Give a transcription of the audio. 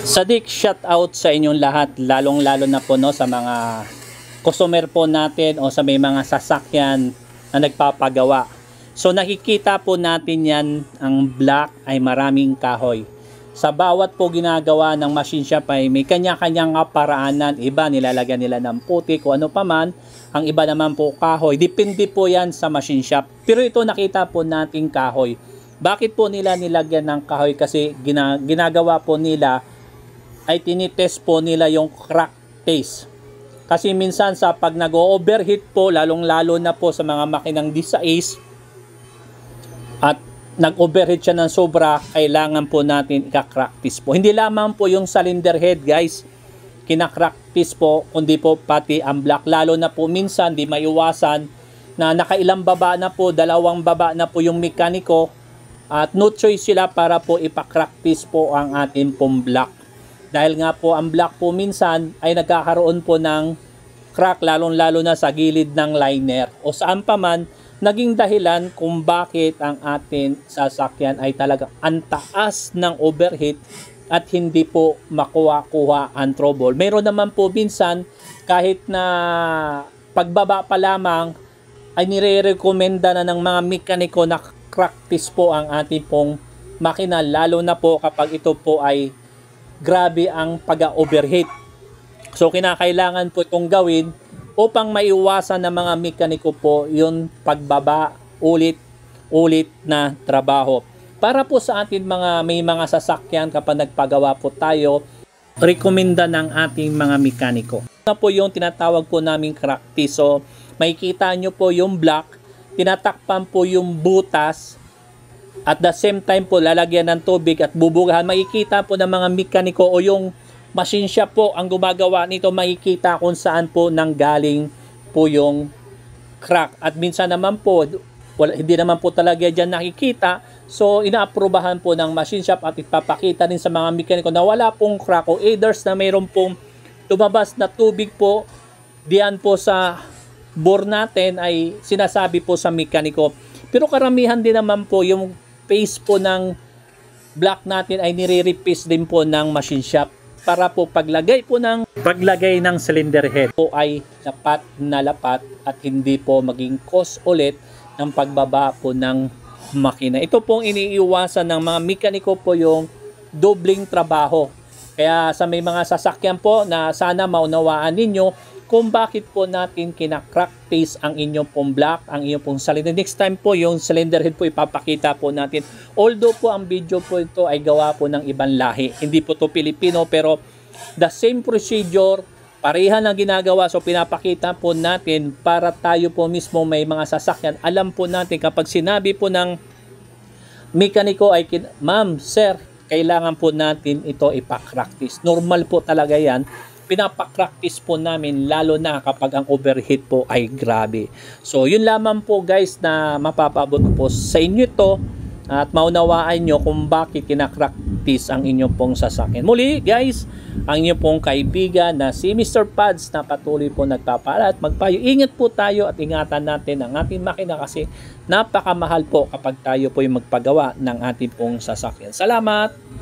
Sadik, shout out sa inyong lahat, lalong-lalo na po no sa mga customer po natin o sa may mga sasakyan na nagpapagawa. So nakikita po natin yan, ang black ay maraming kahoy. Sa bawat po ginagawa ng machine shop ay may kanya-kanyang paraanan. Iba nilalagyan nila ng puti kung ano pa man, ang iba naman po kahoy. Depende po yan sa machine shop. Pero ito nakita po nating kahoy. Bakit po nila nilagyan ng kahoy? Kasi ginagawa po nila ay tinitest po nila yung crack test. Kasi minsan sa pag nag-overheat po, lalong-lalo na po sa mga makinang D6 at nag-overheat siya ng sobra, kailangan po natin ika-crack test po. Hindi lamang po yung cylinder head guys, kina-crack test po, kundi po pati ang block. Lalo na po minsan, di maiwasan na nakailang baba na po, dalawang baba na po yung mekaniko at no choice sila para po ipa-crack test po ang ating pong block. Dahil nga po ang block po minsan ay nagkakaroon po ng crack lalong-lalo na sa gilid ng liner o saan pa man, naging dahilan kung bakit ang ating sasakyan ay talagang ang taas ng overheat at hindi po makuha-kuha ang trouble. Mayroon naman po minsan kahit na pagbaba pa lamang ay nire-recommenda na ng mga mekaniko na crack test po ang ating pong makina, lalo na po kapag ito po ay grabe ang pag-overheat. So kinakailangan po itong gawin upang maiwasan ng mga mekaniko po yung pagbaba ulit na trabaho. Para po sa atin may mga sasakyan kapag nagpagawa po tayo, rekomenda ng ating mga mekaniko. Ito po yung tinatawag po naming crack test. So makikita nyo po yung block, tinatakpan po yung butas. At the same time po, lalagyan ng tubig at bubugahan. Makikita po ng mga mekaniko o yung machine shop po ang gumagawa nito. Makikita kung saan po nanggaling po yung crack. At minsan naman po, hindi naman po talaga dyan nakikita. So, inaaprobahan po ng machine shop at ipapakita din sa mga mekaniko na wala pong crack o either na mayroon pong lumabas na tubig po diyan po sa bore natin ay sinasabi po sa mekaniko. Pero karamihan din naman po yung face po ng block natin ay nire-repaste din po ng machine shop para po paglagay ng cylinder head po ay lapat na lapat at hindi po maging cause ulit ng pagbaba po ng makina. Ito pong iniiwasan ng mga mekaniko po yung dobling trabaho. Kaya sa may mga sasakyan po na sana maunawaan ninyo kung bakit po natin kina-crack test ang inyong pong block, ang inyong pong cylinder. Next time po, yung cylinder head po ipapakita po natin. Although po ang video po ito ay gawa po ng ibang lahi. Hindi po to Pilipino pero the same procedure, parehan ang ginagawa. So pinapakita po natin para tayo po mismo may mga sasakyan. Alam po natin kapag sinabi po ng mekaniko ay, ma'am, sir, kailangan po natin ito ipa-crack test. Normal po talaga yan. Pinapapractice po namin lalo na kapag ang overheat po ay grabe. So yun lamang po guys na mapapabot po sa inyo ito at maunawaan nyo kung bakit kinapractice ang inyong pong sasakyan. Muli guys, ang inyong pong kaibigan na si Mr. Pads na patuloy po nagpapala at magpayo. Ingat po tayo at ingatan natin ang ating makina kasi napakamahal po kapag tayo po yung magpagawa ng ating pong sasakyan. Salamat!